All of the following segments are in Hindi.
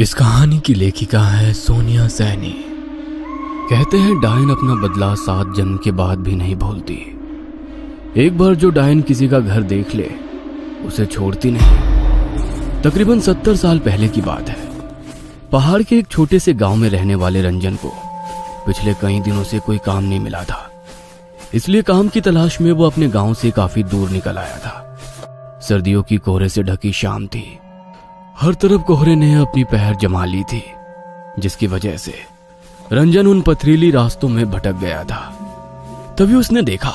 इस कहानी की लेखिका है सोनिया सैनी। कहते हैं डायन अपना बदला 7 जन्म के बाद भी नहीं भूलती। एक बार जो डायन किसी का घर देख ले उसे छोड़ती नहीं। तकरीबन 70 साल पहले की बात है। पहाड़ के एक छोटे से गांव में रहने वाले रंजन को पिछले कई दिनों से कोई काम नहीं मिला था, इसलिए काम की तलाश में वो अपने गांव से काफी दूर निकल आया था। सर्दियों की कोहरे से ढकी शाम थी। हर तरफ कोहरे ने अपनी पहर जमा ली थी, जिसकी वजह से रंजन उन पथरीली रास्तों में भटक गया था। तभी उसने देखा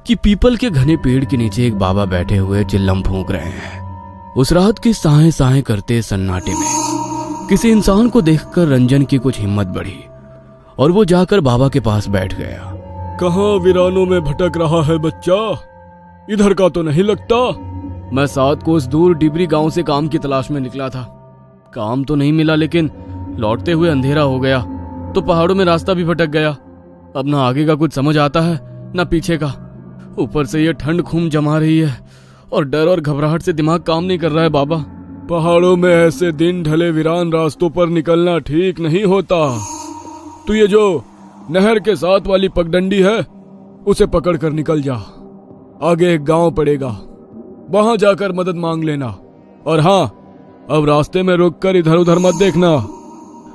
कि पीपल के घने पेड़ के नीचे एक बाबा बैठे हुए चिल्लम फूंक रहे हैं। उस रात के साए साए करते सन्नाटे में किसी इंसान को देखकर रंजन की कुछ हिम्मत बढ़ी और वो जाकर बाबा के पास बैठ गया। कहाँ वीरानों में भटक रहा है बच्चा? इधर का तो नहीं लगता। मैं 7 कोस दूर डिबरी गांव से काम की तलाश में निकला था। काम तो नहीं मिला, लेकिन लौटते हुए अंधेरा हो गया तो पहाड़ों में रास्ता भी भटक गया। अब ना आगे का कुछ समझ आता है ना पीछे का। ऊपर से ये ठंड खून जमा रही है और डर और घबराहट से दिमाग काम नहीं कर रहा है बाबा। पहाड़ों में ऐसे दिन ढले वीरान रास्तों पर निकलना ठीक नहीं होता। तू ये जो नहर के साथ वाली पगडंडी है उसे पकड़ कर निकल जा। आगे एक गांव पड़ेगा, वहां जाकर मदद मांग लेना। और हाँ, अब रास्ते में रुककर इधर उधर मत देखना।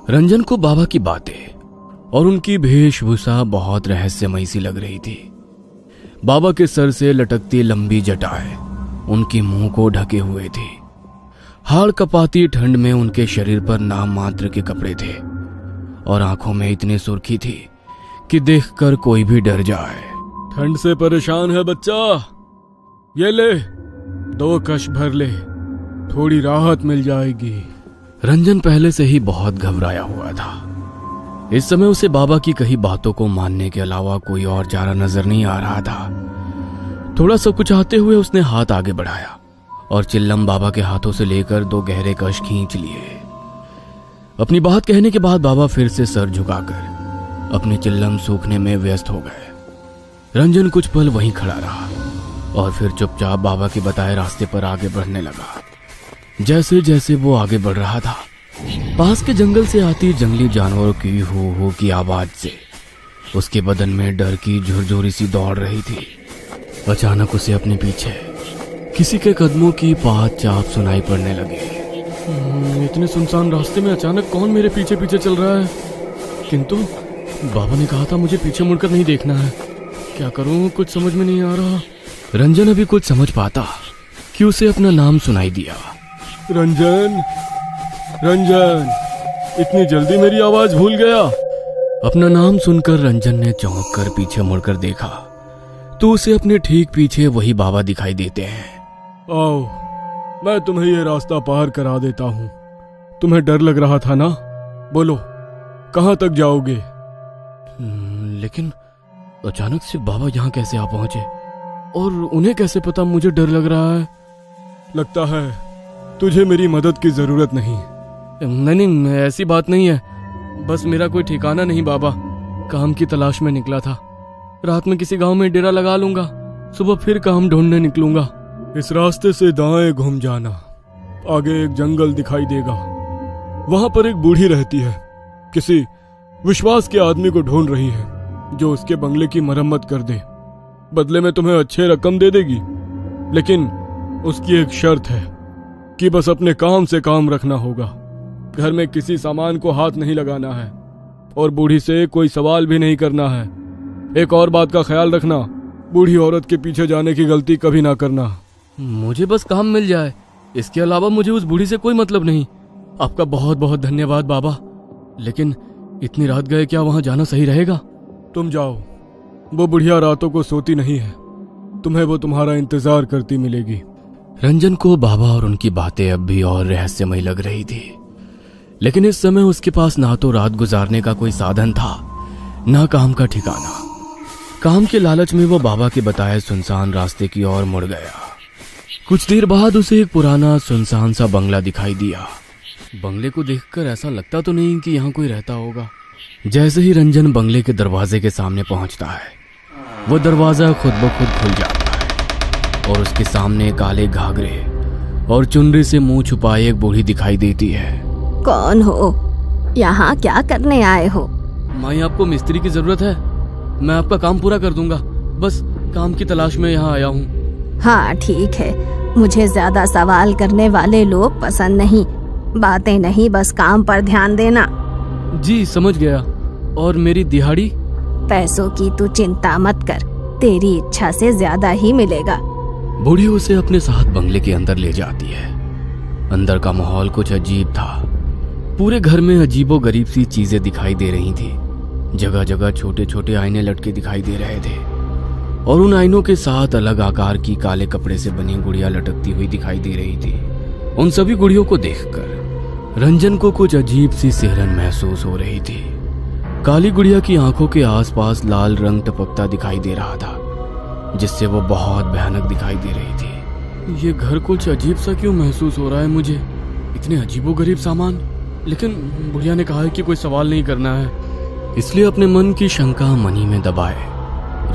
रंजन को बाबा की बातें और उनकी वेशभूषा बहुत रहस्यमयी सी लग रही थी। बाबा के सर से लटकती लंबी जटाएं उनके मुंह को ढके हुए थी। हाड़ कपाती ठंड में उनके शरीर पर नाम मात्र के कपड़े थे और आंखों में इतनी सुर्खी थी कि देखकर कोई भी डर जाए। ठंड से परेशान है बच्चा? ये ले, 2 कश भर ले, थोड़ी राहत मिल जाएगी। रंजन पहले से ही बहुत घबराया हुआ था। इस समय उसे बाबा की कही बातों को मानने के अलावा कोई और चारा नजर नहीं आ रहा था। थोड़ा सा कुचाते हुए उसने हाथ आगे बढ़ाया और चिल्लम बाबा के हाथों से लेकर 2 गहरे कश खींच लिए। अपनी बात कहने के बाद बाबा फिर से सर झुकाकर अपने चिल्लम सूखने में व्यस्त हो गए। रंजन कुछ पल वहीं खड़ा रहा और फिर चुपचाप बाबा के बताए रास्ते पर आगे बढ़ने लगा। जैसे जैसे वो आगे बढ़ रहा था, पास के जंगल से आती जंगली जानवरों की हो की आवाज से उसके बदन में डर की झुरझुरी सी दौड़ रही थी। अचानक उसे अपने पीछे किसी के कदमों की पात चाप सुनाई पड़ने लगी। इतने सुनसान रास्ते में अचानक कौन मेरे पीछे पीछे चल रहा है? किंतु बाबा ने कहा था मुझे पीछे मुड़कर नहीं देखना है। क्या करूं, कुछ समझ में नहीं आ रहा। रंजन अभी कुछ समझ पाता कि उसे अपना नाम सुनाई दिया। रंजन, रंजन, इतनी जल्दी मेरी आवाज भूल गया? अपना नाम सुनकर रंजन ने चौंक कर पीछे मुड़कर देखा तो उसे अपने ठीक पीछे वही बाबा दिखाई देते हैं। आओ, मैं तुम्हें ये रास्ता पार करा देता हूँ। तुम्हें डर लग रहा था ना? बोलो, कहाँ तक जाओगे? लेकिन अचानक से बाबा यहाँ कैसे आ पहुंचे और उन्हें कैसे पता मुझे डर लग रहा है? लगता है तुझे मेरी मदद की जरूरत नहीं। नहीं, ऐसी बात नहीं है। बस मेरा कोई ठिकाना नहीं बाबा। काम की तलाश में निकला था। रात में किसी गांव में डेरा लगा लूंगा, सुबह फिर काम ढूंढने निकलूंगा। इस रास्ते से दाएं घूम जाना, आगे एक जंगल दिखाई देगा। वहां पर एक बूढ़ी रहती है। किसी विश्वास के आदमी को ढूंढ रही है जो उसके बंगले की मरम्मत कर दे। बदले में तुम्हें अच्छे रकम दे देगी, लेकिन उसकी एक शर्त है कि बस अपने काम से काम रखना होगा। घर में किसी सामान को हाथ नहीं लगाना है और बूढ़ी से कोई सवाल भी नहीं करना है। एक और बात का ख्याल रखना, बूढ़ी औरत के पीछे जाने की गलती कभी ना करना। मुझे बस काम मिल जाए, इसके अलावा मुझे उस बूढ़ी से कोई मतलब नहीं। आपका बहुत बहुत धन्यवाद बाबा, लेकिन इतनी रात गए क्या वहां जाना सही रहेगा? तुम जाओ, वो बुढ़िया रातों को सोती नहीं है। तुम्हें वो तुम्हारा इंतजार करती मिलेगी। रंजन को बाबा और उनकी बातें अब भी और रहस्यमयी लग रही थी, लेकिन इस समय उसके पास ना तो रात गुजारने का कोई साधन था, ना काम का ठिकाना। काम के लालच में वो बाबा के बताए सुनसान रास्ते की ओर मुड़ गया। कुछ देर बाद उसे एक पुराना सुनसान सा बंगला दिखाई दिया। बंगले को देखकर ऐसा लगता तो नहीं कि यहाँ कोई रहता होगा। जैसे ही रंजन बंगले के दरवाजे के सामने पहुंचता है, वो दरवाजा खुद ब खुद खुल जाता है और उसके सामने काले घाघरे और चुनरी से मुंह छुपाए एक बूढ़ी दिखाई देती है। कौन हो? यहाँ क्या करने आए हो? माई, आपको मिस्त्री की जरूरत है? मैं आपका काम पूरा कर दूंगा, बस काम की तलाश में यहाँ आया हूँ। हाँ ठीक है, मुझे ज्यादा सवाल करने वाले लोग पसंद नहीं। बातें नहीं, बस काम पर ध्यान देना। जी समझ गया। और मेरी दिहाड़ी? पैसों की तू चिंता मत कर, तेरी इच्छा से ज्यादा ही मिलेगा। बूढ़ी उसे अपने साथ बंगले के अंदर ले जाती है। अंदर का माहौल कुछ अजीब था। पूरे घर में अजीबो गरीब सी चीजें दिखाई दे रही थी। जगह जगह छोटे छोटे आईने लटके दिखाई दे रहे थे और उन आईनों के साथ अलग आकार की काले कपड़े से बनी गुड़िया लटकती हुई दिखाई दे रही थी। उन सभी गुड़ियों को देखकर रंजन को कुछ अजीब सी सिहरन महसूस हो रही थी। काली गुड़िया की आंखों के आसपास लाल रंग टपकता दिखाई दे रहा था, जिससे वो बहुत भयानक दिखाई दे रही थी। ये घर कुछ अजीब सा क्यों महसूस हो रहा है मुझे? इतने अजीबोगरीब सामान। लेकिन बुढ़िया ने कहा है कि कोई सवाल नहीं करना है, इसलिए अपने मन की शंका मन ही में दबाए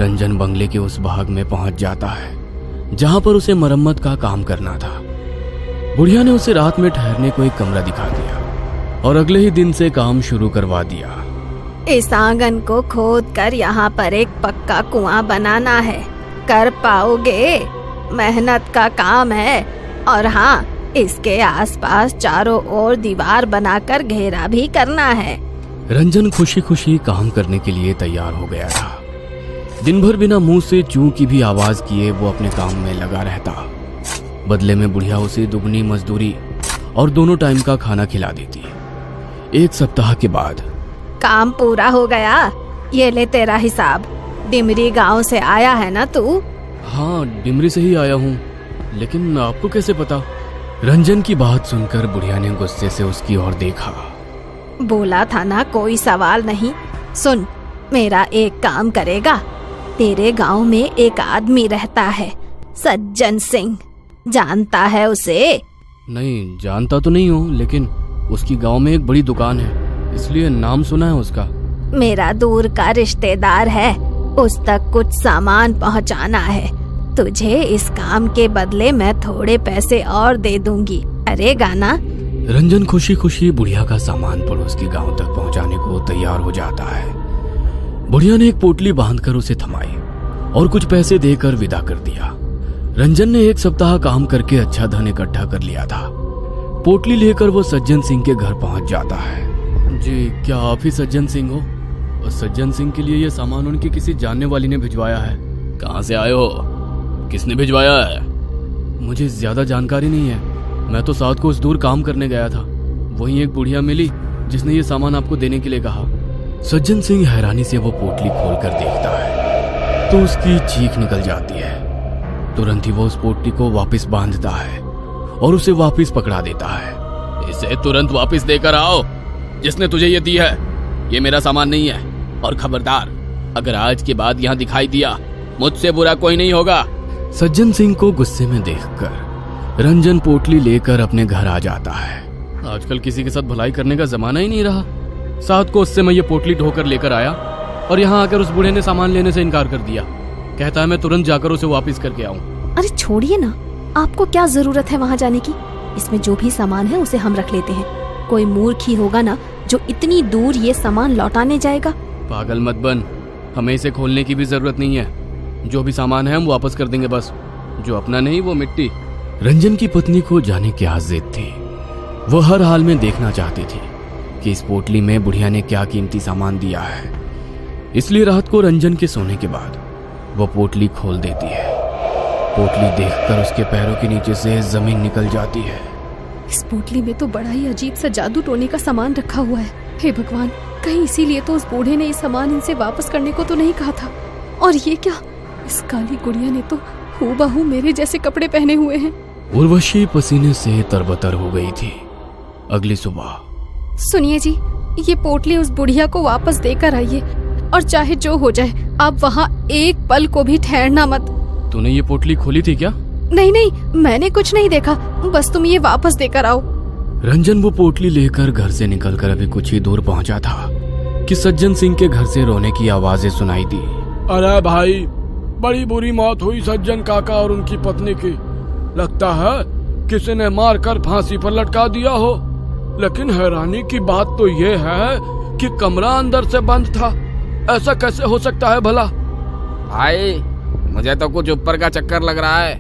रंजन बंगले के उस भाग में पहुंच जाता है जहां पर उसे मरम्मत का काम करना था। बुढ़िया ने उसे रात में ठहरने को एक कमरा दिखा दिया और अगले ही दिन से काम शुरू करवा दिया। इस आंगन को खोद कर यहाँ पर एक पक्का कुआं बनाना है। कर पाओगे? मेहनत का काम है। और हाँ, इसके आसपास चारों ओर दीवार बनाकर घेरा भी करना है। रंजन खुशी खुशी काम करने के लिए तैयार हो गया था। दिन भर बिना मुंह से चूं की भी आवाज किए वो अपने काम में लगा रहता। बदले में बुढ़िया उसे दुगनी मजदूरी और दोनों टाइम का खाना खिला देती। एक सप्ताह के बाद काम पूरा हो गया। ये ले तेरा हिसाब। डिमरी गांव से आया है ना तू? हाँ, डिमरी से ही आया हूँ, लेकिन आपको कैसे पता? रंजन की बात सुनकर बुढ़िया ने गुस्से से उसकी ओर देखा। बोला था ना कोई सवाल नहीं। सुन, मेरा एक काम करेगा। तेरे गांव में एक आदमी रहता है, सज्जन सिंह। जानता है उसे? नहीं, जानता तो नहीं हूँ, लेकिन उसकी गांव में एक बड़ी दुकान है, इसलिए नाम सुना है उसका। मेरा दूर का रिश्तेदार है, उस तक कुछ सामान पहुंचाना है। तुझे इस काम के बदले मैं थोड़े पैसे और दे दूंगी। अरे गाना। रंजन खुशी खुशी बुढ़िया का सामान पड़ोस के गांव तक पहुंचाने को तैयार हो जाता है। बुढ़िया ने एक पोटली बांधकर उसे थमाई और कुछ पैसे देकर विदा कर दिया। रंजन ने एक सप्ताह काम करके अच्छा धन इकट्ठा कर लिया था। पोटली लेकर वो सज्जन सिंह के घर पहुंच जाता है। जी, क्या आप ही सज्जन सिंह हो? और सज्जन सिंह के लिए ये सामान उनकी किसी जानने वाली ने भिजवाया है। कहाँ से आए हो? किसने भिजवाया है? मुझे ज्यादा जानकारी नहीं है, मैं तो साथ को उस दूर काम करने गया था। वहीं एक बुढ़िया मिली जिसने ये सामान आपको देने के लिए कहा। सज्जन सिंह हैरानी से वो पोटली खोलकर देखता है तो उसकी चीख निकल जाती है। तुरंत ही वो उस पोटली को वापस बांधता है और उसे वापस पकड़ा देता है। इसे तुरंत वापस देकर आओ, जिसने तुझे ये दी है। ये मेरा सामान नहीं है, और खबरदार, अगर आज के बाद यहाँ दिखाई दिया, मुझसे बुरा कोई नहीं होगा। सज्जन सिंह को गुस्से में देखकर रंजन पोटली लेकर अपने घर आ जाता है। आजकल किसी के साथ भलाई करने का जमाना ही नहीं रहा। साथ को उससे मैं ये पोटली ढोकर लेकर आया और यहाँ आकर उस बूढ़े ने सामान लेने से इनकार कर दिया। कहता है मैं तुरंत जाकर उसे वापस करके आऊँ। अरे छोड़िए ना, आपको क्या जरूरत है वहाँ जाने की? इसमें जो भी सामान है उसे हम रख लेते हैं। कोई मूर्ख ही होगा ना जो इतनी दूर ये सामान लौटाने जाएगा। पागल मत बन, हमें इसे खोलने की भी जरूरत नहीं है। जो भी सामान है हम वापस कर देंगे, बस जो अपना नहीं वो मिट्टी। रंजन की पत्नी को जाने की जिद थी। वो हर हाल में देखना चाहती थी कि इस पोटली में बुढ़िया ने क्या कीमती सामान दिया है। इसलिए रात को रंजन के सोने के बाद वो पोटली खोल देती है। पोटली देखकर उसके पैरों के नीचे से जमीन निकल जाती है। इस पोटली में तो बड़ा ही अजीब सा जादू टोने का सामान रखा हुआ है। हे भगवान, कहीं इसीलिए तो उस बूढ़े ने ये सामान इनसे वापस करने को तो नहीं कहा था। और ये क्या, इस काली गुड़िया ने तो हूबहू मेरे जैसे कपड़े पहने हुए हैं। उर्वशी पसीने से तरबतर हो गई थी। अगली सुबह। सुनिए जी, ये पोटली उस बुढ़िया को वापस देकर आइए, और चाहे जो हो जाए आप वहाँ एक पल को भी ठहरना मत। तूने ये पोटली खोली थी क्या? नहीं नहीं, मैंने कुछ नहीं देखा, बस तुम ये वापस देकर आओ। रंजन वो पोटली लेकर घर से निकलकर अभी कुछ ही दूर पहुंचा था कि सज्जन सिंह के घर से रोने की आवाजें सुनाई दी। अरे भाई, बड़ी बुरी मौत हुई सज्जन काका और उनकी पत्नी की। लगता है किसी ने मारकर फांसी पर लटका दिया हो। लेकिन हैरानी की बात तो ये है कि कमरा अंदर से बंद था। ऐसा कैसे हो सकता है भला? भाई मुझे तो कुछ ऊपर का चक्कर लग रहा है।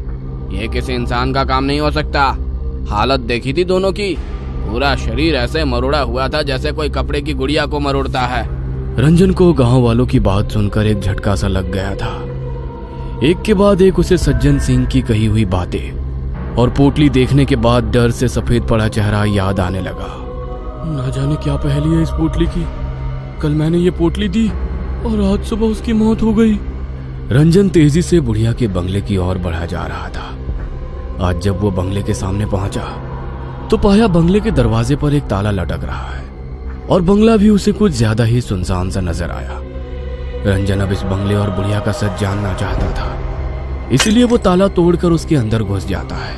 ये किसी इंसान का काम नहीं हो सकता। हालत देखी थी दोनों की, पूरा शरीर ऐसे मरोड़ा हुआ था जैसे कोई कपड़े की गुड़िया को मरोड़ता है। रंजन को गांव वालों की बात सुनकर एक झटका सा लग गया था। एक के बाद एक उसे सज्जन सिंह की कही हुई बातें और पोटली देखने के बाद डर से सफेद पड़ा चेहरा याद आने लगा। ना जाने क्या पहेली है इस पोटली की। कल मैंने ये पोटली दी और आज सुबह उसकी मौत हो गई। रंजन तेजी से बुढ़िया के बंगले की ओर बढ़ा जा रहा था। आज जब वो बंगले के सामने पहुंचा तो पाया बंगले के दरवाजे पर एक ताला लटक रहा है और बंगला भी उसे कुछ ज्यादा ही सुनसान सा नजर आया। रंजन अब इस बंगले और बुढ़िया का सच जानना चाहता था, इसलिए वो ताला तोड़कर उसके अंदर घुस जाता है।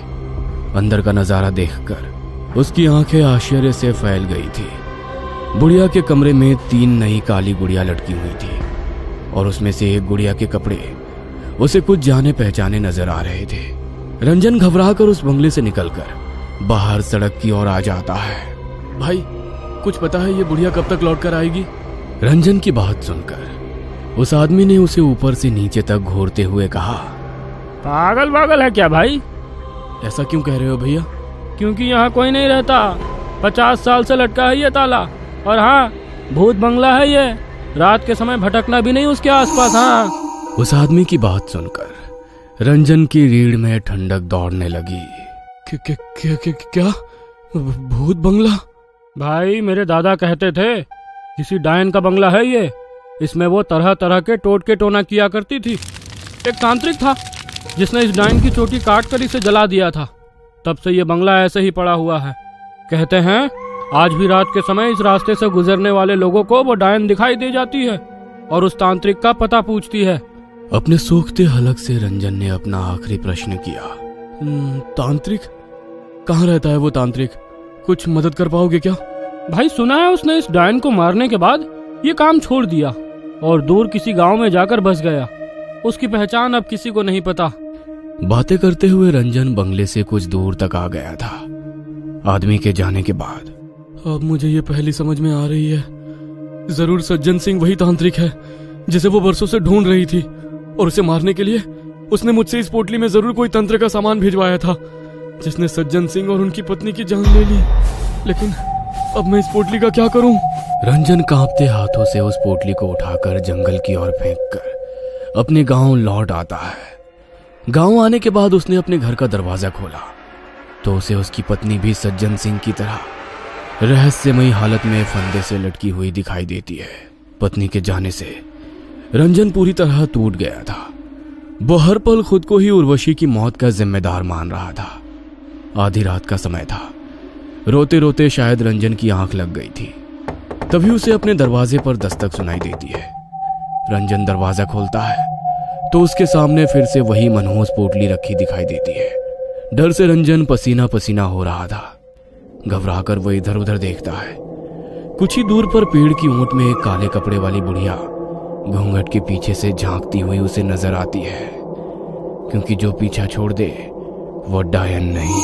अंदर का नजारा देखकर उसकी आंखें आश्चर्य से फैल गई थी। बुढ़िया के कमरे में 3 नई काली गुड़िया लटकी हुई थी और उसमें से एक गुड़िया के कपड़े उसे कुछ जाने पहचाने नजर आ रहे थे। रंजन घबराकर उस बंगले से निकलकर बाहर सड़क की ओर आ जाता है। भाई कुछ पता है ये बुढ़िया कब तक लौट कर आएगी? रंजन की बात सुनकर उस आदमी ने उसे ऊपर से नीचे तक घूरते हुए कहा, पागल है क्या भाई? ऐसा क्यों कह रहे हो भैया? क्योंकि यहाँ कोई नहीं रहता। 50 साल से लटका है ये ताला। और हाँ, भूत बंगला है ये। रात के समय भटकना भी नहीं उसके आसपास। हाँ। उस आदमी की बात सुनकर रंजन की रीढ़ में ठंडक दौड़ने लगी। क्या? भूत बंगला? भाई मेरे दादा कहते थे किसी डायन का बंगला है ये। इसमें वो तरह तरह के टोटके टोना किया करती थी। एक तांत्रिक था जिसने इस डायन की चोटी काट कर इसे जला दिया था। तब से ये बंगला ऐसे ही पड़ा हुआ है। कहते हैं आज भी रात के समय इस रास्ते से गुजरने वाले लोगों को वो डायन दिखाई दे जाती है और उस तांत्रिक का पता पूछती है। अपने सूखते हलक से रंजन ने अपना आखिरी प्रश्न किया। तांत्रिक? कहाँ रहता है वो तांत्रिक? कुछ मदद कर पाओगे क्या? भाई सुना है उसने इस डायन को मारने के बाद ये काम छोड़ दिया और दूर किसी गांव में जाकर बस गया। उसकी पहचान अब किसी को नहीं पता। बातें करते हुए रंजन बंगले से कुछ दूर तक आ गया था। आदमी के जाने के बाद अब मुझे ये पहली समझ में आ रही है। जरूर सज्जन सिंह वही तांत्रिक है जिसे वो बरसों से ढूंढ रही थी और उसे मारने के लिए उसने मुझसे इस पोटली में जरूर कोई तंत्र का सामान भिजवाया था जिसने सज्जन सिंह और उनकी पत्नी की जान ले ली। लेकिन अब मैं इस पोटली का क्या करूं? रंजन कांपते हाथों से उस पोटली को उठाकर जंगल की ओर फेंककर अपने गांव लौट आता है। गांव आने के बाद उसने अपने घर का दरवाजा खोला तो उसे उसकी पत्नी भी सज्जन सिंह की तरह रहस्यमयी हालत में फंदे से लटकी हुई दिखाई देती है। पत्नी के जाने से रंजन पूरी तरह टूट गया था। वो हर पल खुद को ही उर्वशी की मौत का जिम्मेदार मान रहा था। आधी रात का समय था। रोते रोते शायद रंजन की आंख लग गई थी। तभी उसे अपने दरवाजे पर दस्तक सुनाई देती है। रंजन दरवाजा खोलता है तो उसके सामने फिर से वही मनहूस पोटली रखी दिखाई देती है। डर से रंजन पसीना पसीना हो रहा था। घबराकर वो इधर उधर देखता है। कुछ ही दूर पर पेड़ की ओट में एक काले कपड़े वाली बुढ़िया घूंघट के पीछे से झांकती हुई उसे नजर आती है, क्योंकि जो पीछा छोड़ दे वो डायन नहीं।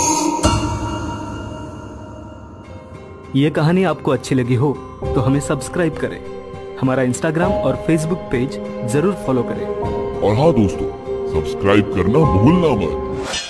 ये कहानी आपको अच्छी लगी हो तो हमें सब्सक्राइब करें, हमारा इंस्टाग्राम और फेसबुक पेज जरूर फॉलो करें। और हाँ दोस्तों, सब्सक्राइब करना भूलना मत।